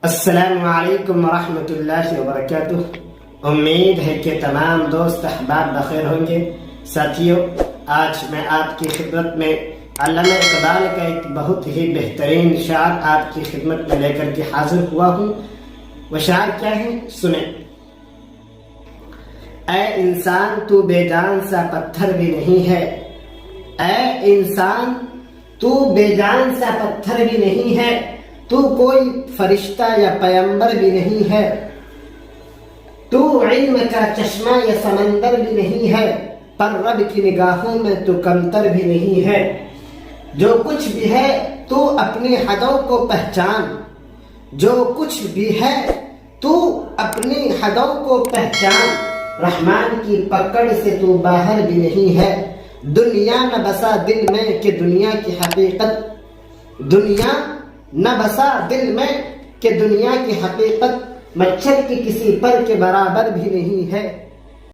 السلام علیکم ورحمۃ اللہ وبرکاتہ۔ امید ہے کہ تمام دوست احباب بخیر ہوں گے۔ ساتھیو، آج میں آپ کی خدمت میں علامہ اقبال کا ایک بہت ہی بہترین شعر آپ کی خدمت میں لے کر کے حاضر ہوا ہوں۔ وہ شعر کیا ہے؟ سنیں۔ اے انسان تو بے جان سا پتھر بھی نہیں ہے، اے انسان تو بے جان سا پتھر بھی نہیں ہے، تو کوئی فرشتہ یا پیغمبر بھی نہیں ہے، تو علم کا چشمہ یا سمندر بھی نہیں ہے، پر رب کی نگاہوں میں تو کمتر بھی نہیں ہے۔ جو کچھ بھی ہے تو اپنی حدوں کو پہچان، جو کچھ بھی ہے تو اپنی حدوں کو پہچان، رحمان کی پکڑ سے تو باہر بھی نہیں ہے۔ دنیا نہ بسا دل میں کہ دنیا کی حقیقت، دنیا نہ بسا دل میں کہ دنیا کی حقیقت مچھر کی کسی پر کے برابر بھی نہیں ہے۔